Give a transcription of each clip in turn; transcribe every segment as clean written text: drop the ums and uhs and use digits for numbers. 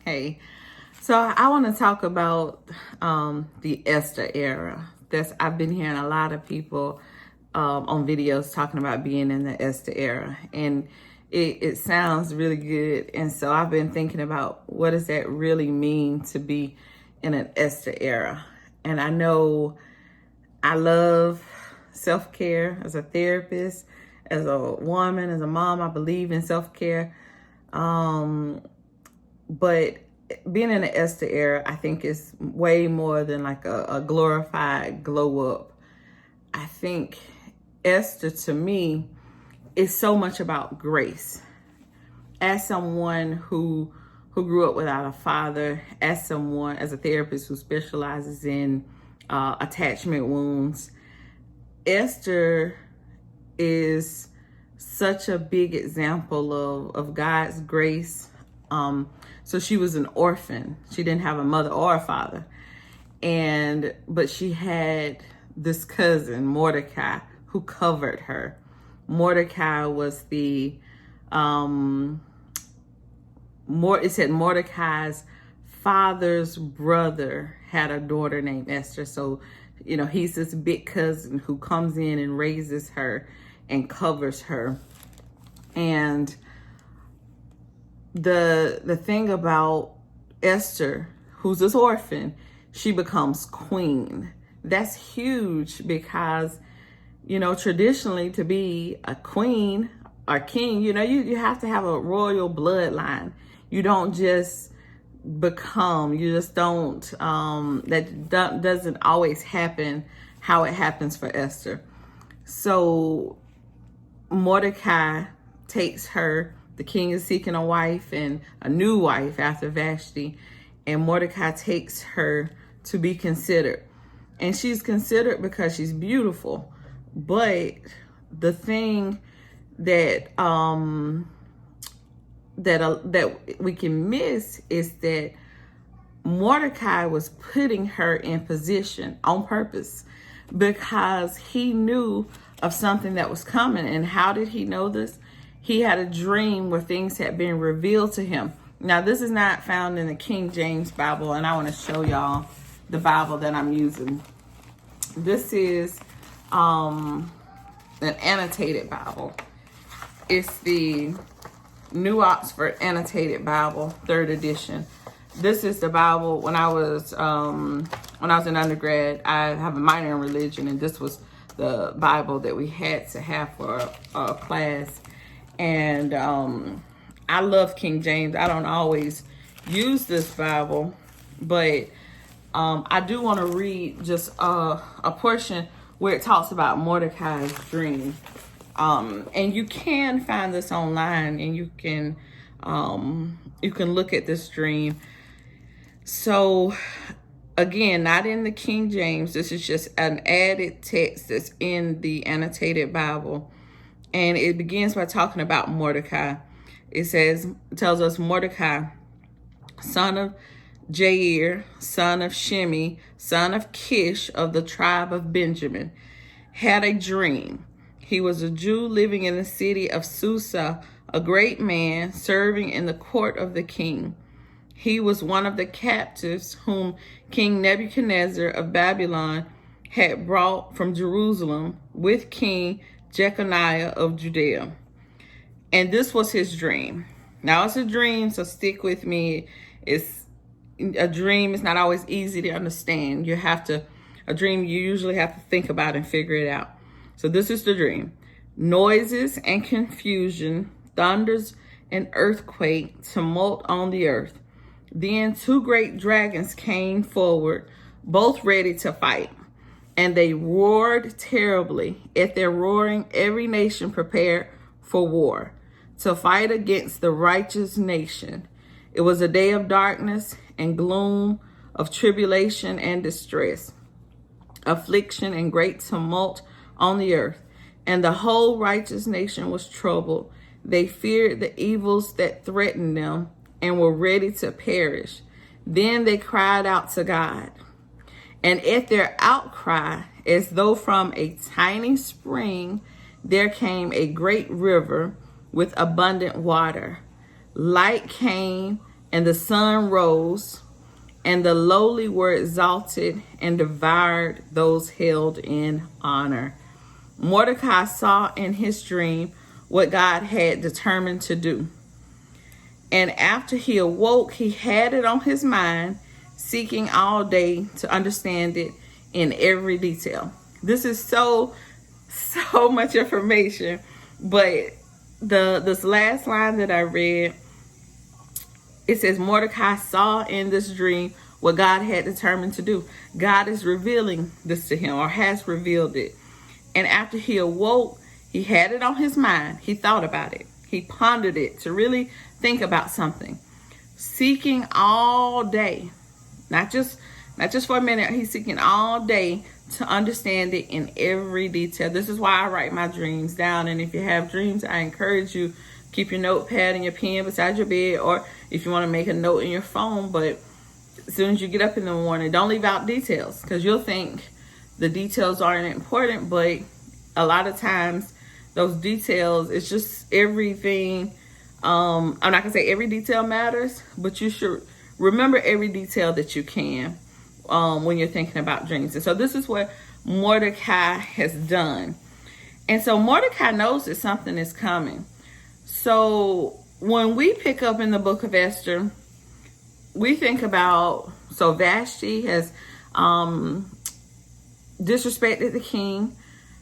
Hey, so I want to talk about the Esther era. I've been hearing a lot of people on videos talking about being in the Esther era, and it sounds really good. And so I've been thinking about what does that really mean to be in an Esther era. And I know I love self-care as a therapist, as a woman, as a mom. I believe in self-care. But being in the Esther era, I think is way more than like a glorified glow up. I think Esther, to me, is so much about grace. As someone who grew up without a father, as a therapist who specializes in attachment wounds, Esther is such a big example of God's grace. So she was an orphan. She didn't have a mother or a father. But she had this cousin, Mordecai, who covered her. Mordecai was it said Mordecai's father's brother had a daughter named Esther. So, he's this big cousin who comes in and raises her and covers her. And the thing about Esther, who's this orphan, she becomes queen. That's huge because, traditionally to be a queen or king, you have to have a royal bloodline. You don't just that doesn't always happen how it happens for Esther. So Mordecai takes her. The king is seeking a wife and a new wife after Vashti, and Mordecai takes her to be considered. And she's considered because she's beautiful. But the thing that that we can miss is that Mordecai was putting her in position on purpose because he knew of something that was coming. And how did he know this? He had a dream where things had been revealed to him. Now, this is not found in the King James Bible, and I want to show y'all the Bible that I'm using. This is an annotated Bible. It's the New Oxford Annotated Bible, 3rd edition. This is the Bible when I was in undergrad. I have a minor in religion, and this was the Bible that we had to have for a class. And I love King James. I don't always use this Bible, but I do want to read just a portion where it talks about Mordecai's dream. And you can find this online, and you can look at this dream. So again, not in the King James. This is just an added text that's in the annotated Bible. And it begins by talking about Mordecai. It tells us Mordecai, son of Jair, son of Shimei, son of Kish of the tribe of Benjamin, had a dream. He was a Jew living in the city of Susa, a great man serving in the court of the king. He was one of the captives whom King Nebuchadnezzar of Babylon had brought from Jerusalem with King Jeconiah of Judea. And this was his dream. Now, it's a dream, so stick with me. It's a dream. It's not always easy to understand. A dream you usually have to think about and figure it out. So this is the dream. Noises and confusion, thunders and earthquake, tumult on the earth. Then 2 great dragons came forward, both ready to fight. And they roared terribly. At their roaring, every nation prepared for war to fight against the righteous nation. It was a day of darkness and gloom, of tribulation and distress, affliction and great tumult on the earth. And the whole righteous nation was troubled. They feared the evils that threatened them and were ready to perish. Then they cried out to God. And at their outcry, as though from a tiny spring, there came a great river with abundant water. Light came and the sun rose, and the lowly were exalted and devoured those held in honor. Mordecai saw in his dream what God had determined to do. And after he awoke, he had it on his mind, seeking all day to understand it in every detail. This is so much information, but this last line that I read, it says Mordecai saw in this dream what God had determined to do. God is revealing this to him, or has revealed it. And after he awoke, he had it on his mind. He thought about it. He pondered it to really think about something. Seeking all day, not just for a minute. He's seeking all day to understand it in every detail. This is why I write my dreams down. And if you have dreams, I encourage you, keep your notepad and your pen beside your bed, or if you want to make a note in your phone. But as soon as you get up in the morning, don't leave out details, because you'll think the details aren't important, but a lot of times those details, it's just everything. I'm not gonna say every detail matters, but you should remember every detail that you can when you're thinking about dreams. And so this is what Mordecai has done. And so Mordecai knows that something is coming. So when we pick up in the book of Esther, we think about, so Vashti has disrespected the king.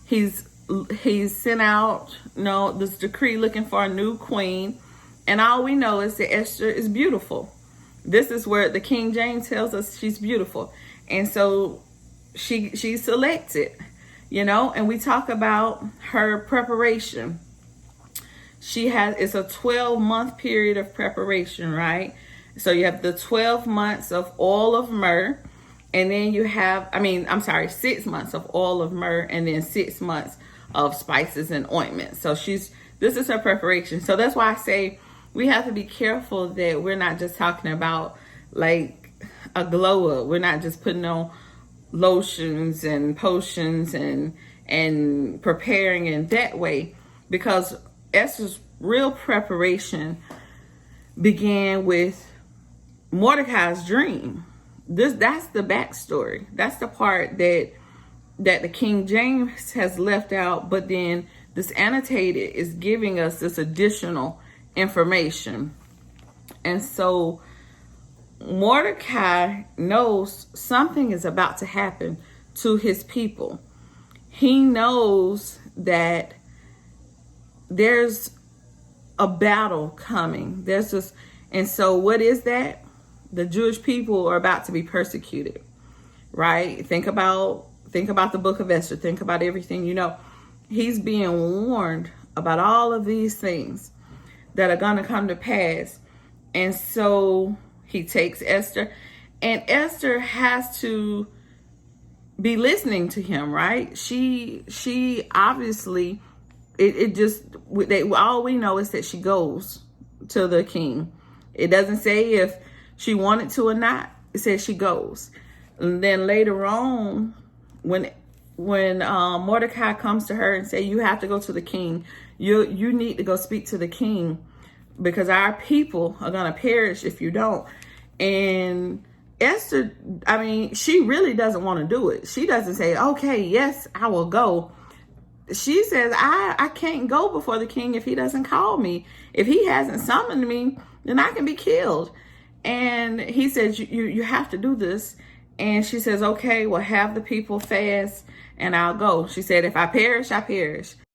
He's sent out, this decree looking for a new queen. And all we know is that Esther is beautiful. This is where the King James tells us she's beautiful. And so she's selected, and we talk about her preparation. It's a 12-month period of preparation, right? So you have the 12 months of oil of myrrh, and then you have, 6 months of oil of myrrh, and then 6 months of spices and ointments. So this is her preparation. So that's why I say we have to be careful that we're not just talking about like a glow up. We're not just putting on lotions and potions and preparing in that way, because Esther's real preparation began with Mordecai's dream. That's the backstory. That's the part that the King James has left out, but then this annotated is giving us this additional information. And so Mordecai knows something is about to happen to his people. He knows that there's a battle coming. And so what is that? The Jewish people are about to be persecuted, right? Think about the book of Esther. Think about everything. He's being warned about all of these things that are going to come to pass. And so he takes Esther, and Esther has to be listening to him, right? She obviously, all we know is that she goes to the king. It doesn't say if she wanted to or not. It says she goes. And then later on, when Mordecai comes to her and say, you have to go to the king, you need to go speak to the king, because our people are going to perish if you don't. And Esther, she really doesn't want to do it. She doesn't say, okay, yes, I will go. She says, I can't go before the king if he doesn't call me. If he hasn't summoned me, then I can be killed. And he says, you have to do this. And she says, okay, well, have the people fast and I'll go. She said, if I perish, I perish.